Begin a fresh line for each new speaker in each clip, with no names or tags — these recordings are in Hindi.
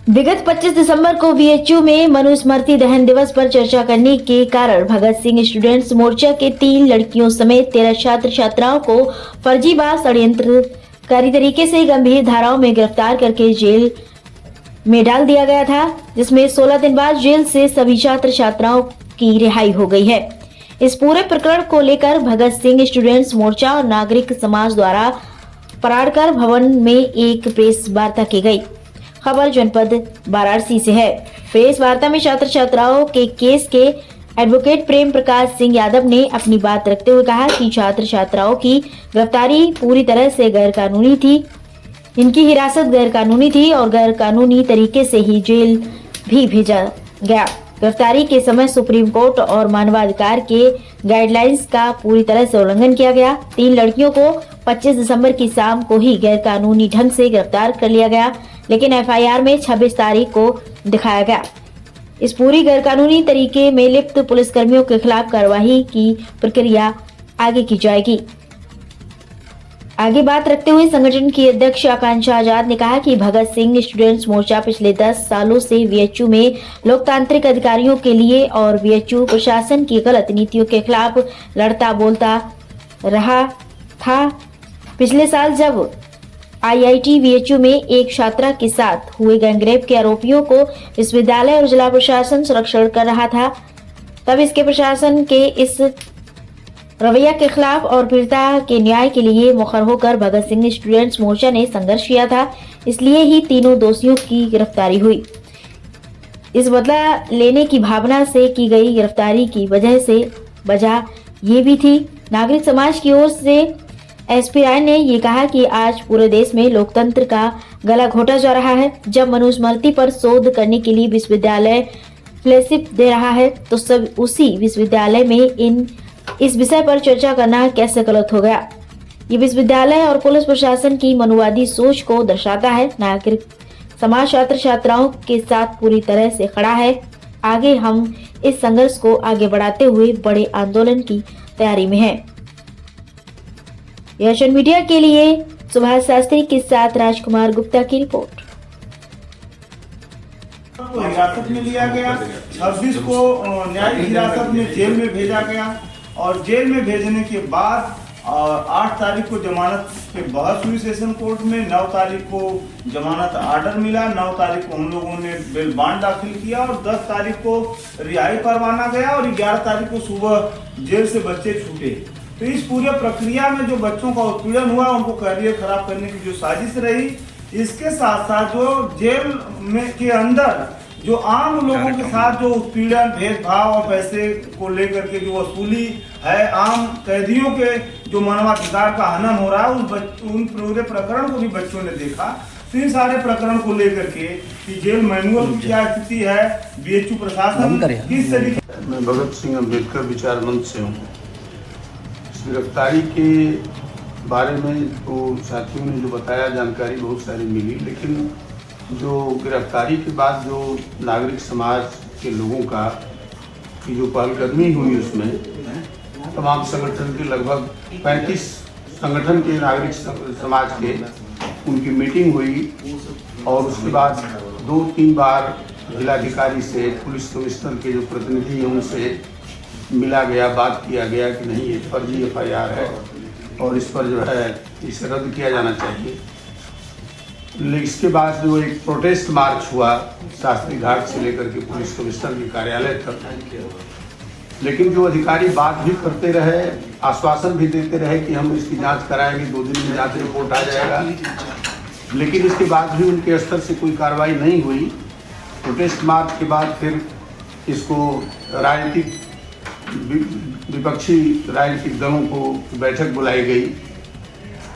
विगत 25 दिसंबर को बीएचयू में मनुस्मृति दहन दिवस पर चर्चा करने के कारण भगत सिंह स्टूडेंट्स मोर्चा के 3 लड़कियों समेत 13 छात्र छात्राओं को फर्जीवाड़ा षड्यंत्रकारी तरीके से गंभीर धाराओं में गिरफ्तार करके जेल में डाल दिया गया था, जिसमें 16 दिन बाद जेल से सभी छात्र छात्राओं की रिहाई हो गई है। इस पूरे प्रकरण को लेकर भगत सिंह स्टूडेंट्स मोर्चा और नागरिक समाज द्वारा पराड़कर भवन में एक प्रेस वार्ता की गई। खबर जनपद वाराणसी से है। प्रेस वार्ता में छात्र छात्राओं के केस के एडवोकेट प्रेम प्रकाश सिंह यादव ने अपनी बात रखते हुए कहा कि छात्र छात्राओं की गिरफ्तारी पूरी तरह से गैरकानूनी थी। इनकी हिरासत गैरकानूनी थी और गैरकानूनी तरीके से ही जेल भी भेजा गया। गिरफ्तारी के समय सुप्रीम कोर्ट और मानवाधिकार के गाइडलाइंस का पूरी तरह से उल्लंघन किया गया। 3 लड़कियों को 25 दिसंबर की शाम को ही गैरकानूनी ढंग से गिरफ्तार कर लिया गया, लेकिन एफआईआर में 26 तारीख को दिखाया गया। इस पूरी गैरकानूनी तरीके में लिप्त पुलिसकर्मियों के खिलाफ कार्रवाई की प्रक्रिया आगे की जाएगी। आगे बात रखते हुए संगठन की अध्यक्ष आकांक्षा आजाद ने कहा कि भगत सिंह स्टूडेंट्स मोर्चा पिछले 10 सालों से बीएचयू में लोकतांत्रिक अधिकारियों के लिए और बीएचयू प्रशासन की गलत नीतियों के खिलाफ लड़ता बोलता रहा था। पिछले साल जब आईआईटी बीएचयू में एक छात्रा के साथ हुए गैंगरेप के आरोपियों को विश्वविद्यालय और जिला प्रशासन संरक्षण कर रहा था, तब इसके प्रशासन के इस रवैया के खिलाफ और पीड़िता के न्याय के लिए मुखर होकर भगत सिंह स्टूडेंट्स मोर्चा ने संघर्ष किया था। इसलिए ही तीनों दोषियों की गिरफ्तारी हुई। इस बदला लेने की भावना से की गई गिरफ्तारी की वजह ये भी थी। नागरिक समाज की ओर से एसपी राय ने ये कहा कि आज पूरे देश में लोकतंत्र का गला घोटा जा रहा है। जब मनुस्मृति पर शोध करने के लिए विश्वविद्यालय फेलोशिप दे रहा है, तो सब उसी विश्वविद्यालय में इस विषय पर चर्चा करना कैसे गलत हो गया। ये विश्वविद्यालय और पुलिस प्रशासन की मनुवादी सोच को दर्शाता है। नागरिक समाज छात्र छात्राओं के साथ पूरी तरह से खड़ा है। आगे हम इस संघर्ष को आगे बढ़ाते हुए बड़े आंदोलन की तैयारी में हैं। एशियन मीडिया के लिए सुभाष शास्त्री के साथ राजकुमार गुप्ता की रिपोर्ट।
हिरासत में लिया गया, 26 को न्यायिक हिरासत में जेल में भेजा गया और जेल में भेजने के बाद 8 तारीख को जमानत पे बहस हुई सेशन कोर्ट में। 9 तारीख को जमानत आर्डर मिला। 9 तारीख को हम लोगों ने बेल बॉन्ड दाखिल किया और 10 तारीख को रिहाई करवाना गया और 11 तारीख को सुबह जेल से बच्चे छूटे। तो इस पूरे प्रक्रिया में जो बच्चों का उत्पीड़न हुआ, उनको करियर खराब करने की जो साजिश रही, इसके साथ साथ जो जेल में के अंदर जो आम लोगों के साथ जो उत्पीड़न, भेदभाव और पैसे को लेकर के जो वसूली है, आम कैदियों के जो मानवाधिकार का हनन हो रहा है, उन पूरे प्रकरण को भी बच्चों ने देखा। तो इन सारे प्रकरण को लेकर के कि जेल मैनुअल की क्या स्थिति है, बीएचयू प्रशासन किस तरीके।
मैं भगत सिंह अम्बेडकर विचार मंच से हूँ। गिरफ्तारी के बारे में तो साथियों ने जो बताया, जानकारी बहुत सारी मिली, लेकिन जो गिरफ्तारी के बाद जो नागरिक समाज के लोगों का की जो पहलकदमी हुई, उसमें तमाम संगठन के लगभग 35 संगठन के नागरिक समाज के उनकी मीटिंग हुई और उसके बाद 2-3 बार जिलाधिकारी से, पुलिस कमिश्नर के जो प्रतिनिधि हैं उनसे मिला गया, बात किया गया कि नहीं, ये फर्जी एफआईआर है और इस पर जो है इसे रद्द किया जाना चाहिए। इसके बाद जो एक प्रोटेस्ट मार्च हुआ शास्त्री घाट से लेकर के पुलिस कमिश्नर के कार्यालय तक, लेकिन जो अधिकारी बात भी करते रहे, आश्वासन भी देते रहे कि हम इसकी जांच कराएंगे, 2 दिन में जांच रिपोर्ट आ जाएगा, लेकिन इसके बाद भी उनके स्तर से कोई कार्रवाई नहीं हुई। प्रोटेस्ट मार्च के बाद फिर इसको राजनीतिक विपक्षी राजनीतिक दलों को बैठक बुलाई गई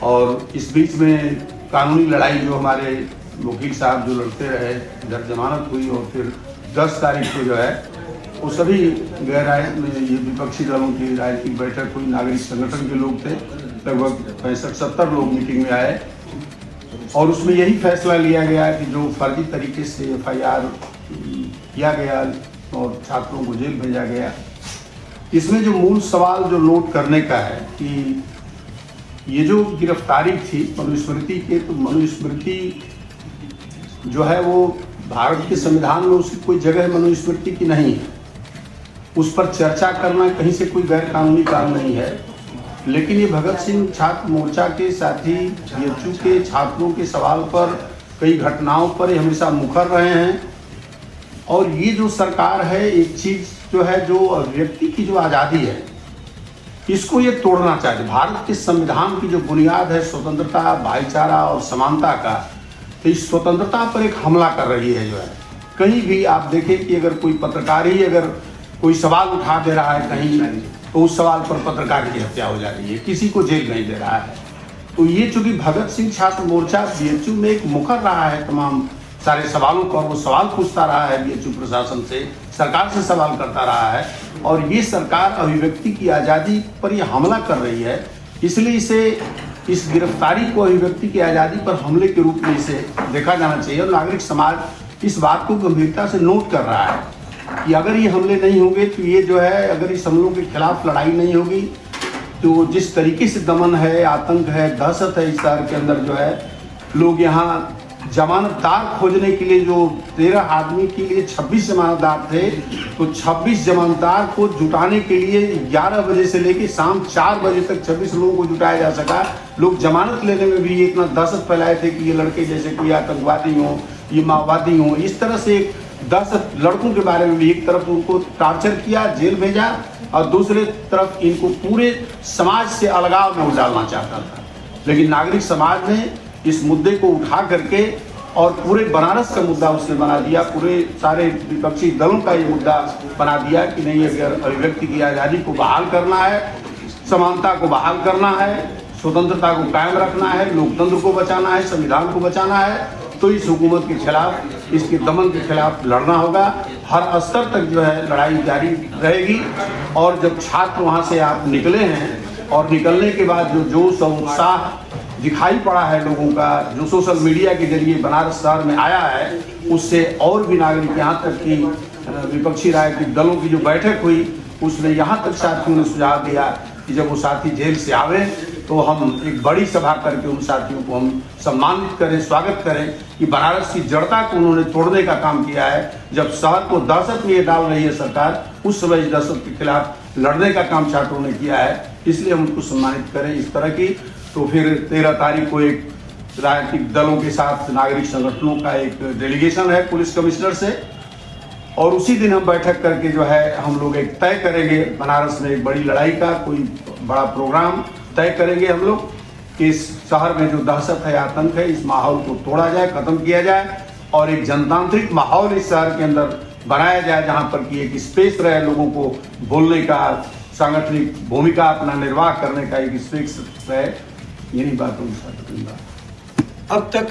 और इस बीच में कानूनी लड़ाई जो हमारे वकील साहब जो लड़ते रहे, इधर जमानत हुई और फिर 10 तारीख को जो है वो सभी ये विपक्षी दलों की राजनीतिक बैठक हुई। नागरिक संगठन के लोग थे, लगभग 65-70 लोग मीटिंग में आए और उसमें यही फैसला लिया गया कि जो फर्जी तरीके से एफआईआर किया गया और छात्रों को जेल भेजा गया, इसमें जो मूल सवाल जो नोट करने का है कि ये जो गिरफ्तारी थी मनुस्मृति के, तो मनुस्मृति जो है वो भारत के संविधान में उसकी कोई जगह मनुस्मृति की नहीं है, उस पर चर्चा करना कहीं से कोई गैर कानूनी काम नहीं है। लेकिन ये भगत सिंह छात्र मोर्चा के साथी बीएचयू के छात्रों के सवाल पर, कई घटनाओं पर ये हमेशा मुखर रहे हैं। और ये जो सरकार है, एक चीज जो है, जो व्यक्ति की जो आज़ादी है, इसको ये तोड़ना चाहते। भारत के संविधान की जो बुनियाद है स्वतंत्रता, भाईचारा और समानता का, तो इस स्वतंत्रता पर एक हमला कर रही है। जो है कहीं भी आप देखें कि अगर कोई पत्रकार ही अगर कोई सवाल उठा दे रहा है कहीं, तो उस सवाल पर पत्रकार की हत्या हो जा रही है, किसी को जेल नहीं दे रहा है। तो ये चूंकि भगत सिंह छात्र मोर्चा बीएचयू में एक मुखर रहा है तमाम सारे सवालों पर, वो सवाल पूछता रहा है बीएचयू प्रशासन से, सरकार से सवाल करता रहा है, और ये सरकार अभिव्यक्ति की आज़ादी पर ये हमला कर रही है। इसलिए इसे, इस गिरफ्तारी को अभिव्यक्ति की आज़ादी पर हमले के रूप में इसे देखा जाना चाहिए। और नागरिक समाज इस बात को गंभीरता से नोट कर रहा है कि अगर ये हमले नहीं होंगे, तो ये जो है, अगर इस हमलों के खिलाफ लड़ाई नहीं होगी, तो जिस तरीके से दमन है, आतंक है, दहशत है इस शहर के अंदर, जो है लोग यहाँ जमानतदार खोजने के लिए, जो 13 आदमी के लिए 26 जमानतदार थे, तो 26 जमानतदार को जुटाने के लिए 11 बजे से लेकर शाम 4 बजे तक 26 लोगों को जुटाया जा सका। लोग जमानत लेने में भी इतना दहशत फैलाए थे कि ये लड़के जैसे कोई आतंकवादी हों, ये माओवादी हों। इस तरह से एक 10 लड़कों के बारे में भी एक तरफ उनको टार्चर किया, जेल भेजा, और दूसरे तरफ इनको पूरे समाज से अलगाव में डालना चाहता था। लेकिन नागरिक समाज ने इस मुद्दे को उठा करके, और पूरे बनारस का मुद्दा उसने बना दिया, पूरे सारे विपक्षी दलों का ये मुद्दा बना दिया कि नहीं, अगर अभिव्यक्ति की आज़ादी को बहाल करना है, समानता को बहाल करना है, स्वतंत्रता को कायम रखना है, लोकतंत्र को बचाना है, संविधान को बचाना है, तो इस हुकूमत के खिलाफ, इसके दमन के खिलाफ लड़ना होगा। हर स्तर तक जो है लड़ाई जारी रहेगी। और जब छात्र वहाँ से आप निकले हैं, और निकलने के बाद जो जोश और उत्साह दिखाई पड़ा है लोगों का, जो सोशल मीडिया के जरिए बनारस शहर में आया है, उससे और भी नागरिक, यहाँ तक कि विपक्षी राजनीतिक दलों की जो बैठक हुई, उसमें यहाँ तक साथियों ने सुझाव दिया कि जब वो साथी जेल से आवे, तो हम एक बड़ी सभा करके उन साथियों को हम सम्मानित करें, स्वागत करें कि बनारस की जड़ता को उन्होंने तोड़ने का काम किया है। जब शहर को दहशत में ये डाल रही है सरकार, उस समय इस दहशत के खिलाफ लड़ने का काम छात्रों ने किया है, इसलिए हम उनको सम्मानित करें इस तरह की। तो फिर 13 तारीख को एक राजनीतिक दलों के साथ नागरिक संगठनों का एक डेलीगेशन है पुलिस कमिश्नर से, और उसी दिन हम बैठक करके जो है हम लोग एक तय करेंगे, बनारस में एक बड़ी लड़ाई का कोई बड़ा प्रोग्राम तय करेंगे हम लोग कि इस शहर में जो दहशत है, आतंक है, इस माहौल को तोड़ा जाए, खत्म किया जाए, और एक जनतांत्रिक माहौल इस शहर के अंदर बनाया जाए, जहाँ पर कि एक स्पेस रहे लोगों को बोलने का, सांगठनिक भूमिका अपना निर्वाह करने का एक स्पेस रहे। यही बात
अब तक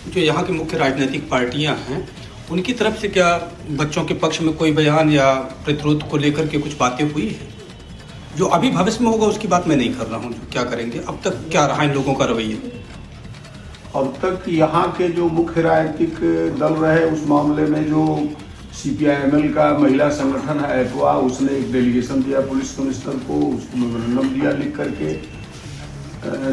जो यहाँ की मुख्य राजनीतिक पार्टियां हैं, उनकी तरफ से क्या बच्चों के पक्ष में कोई बयान या प्रतिरोध को लेकर के कुछ बातें हुई है? जो अभी भविष्य में होगा उसकी बात मैं नहीं कर रहा हूँ, जो क्या करेंगे, अब तक क्या रहा इन लोगों का रवैया?
अब तक यहाँ के जो मुख्य राजनीतिक दल रहे, उस मामले में जो CPI-ML का महिला संगठन है एटवा, उसने एक डेलीगेशन दिया पुलिस कमिश्नर को, उसको मेमोरेंडम दिया लिख करके।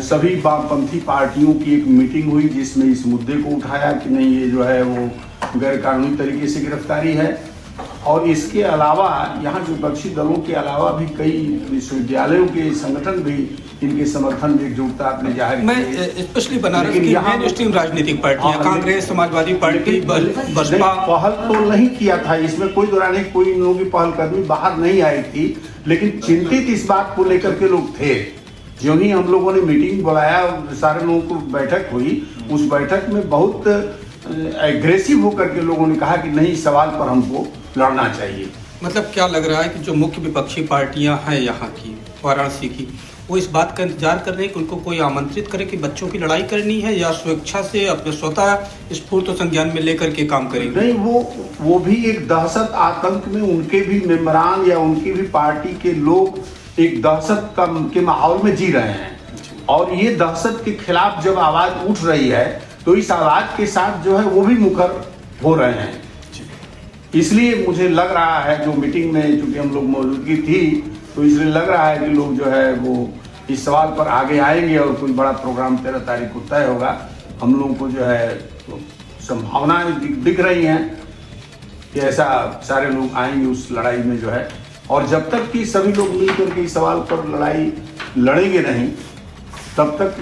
सभी वामपंथी पार्टियों की एक मीटिंग हुई जिसमें इस मुद्दे को उठाया कि नहीं, ये जो है वो गैर कानूनी तरीके से गिरफ्तारी है। और इसके अलावा यहाँ विपक्षी दलों के अलावा भी कई विश्वविद्यालयों के संगठन भी इनके समर्थन में एकजुटता अपने जाहिर की।
मैं स्पेशली बनारस की मेन स्ट्रीम राजनीतिक पार्टियां, कांग्रेस, समाजवादी पार्टी, बसपा
पहल तो नहीं किया था, इसमें कोई दौरान नहीं, कोई इन लोगों की पहलकदमी बाहर नहीं आई थी, लेकिन चिंतित इस बात को लेकर के लोग थे। जो ही हम लोगों ने मीटिंग बुलाया, सारे लोगों को बैठक हुई, उस बैठक में बहुत एग्रेसिव होकर के लोगों ने कहा कि नहीं, इस सवाल पर हमको लड़ना चाहिए।
मतलब क्या लग रहा है कि जो मुख्य विपक्षी पार्टियां हैं यहाँ की, वाराणसी की, वो इस बात का इंतजार कर रहे हैं कि उनको कोई आमंत्रित करे कि बच्चों की लड़ाई करनी है, या स्वेच्छा से अपने स्वतः स्फूर्त संज्ञान में लेकर के काम करेंगे?
नहीं, वो भी एक दहशत आतंक में उनके भी मेंबरान या उनकी भी पार्टी के लोग एक दहशत के माहौल में जी रहे हैं, और ये दहशत के खिलाफ जब आवाज उठ रही है, तो इस आवाज के साथ जो है वो भी मुखर हो रहे हैं। इसलिए मुझे लग रहा है, जो मीटिंग में चूंकि हम लोग मौजूदगी थी, तो इसलिए लग रहा है कि लोग जो है वो इस सवाल पर आगे आएंगे और कोई बड़ा प्रोग्राम 13 तारीख को तय होगा। हम लोगों को जो है तो संभावनाएं दिख रही हैं कि ऐसा सारे लोग आएंगे उस लड़ाई में जो है। और जब तक कि सभी लोग मिलकर के इस सवाल पर लड़ाई लड़ेंगे नहीं, तब तक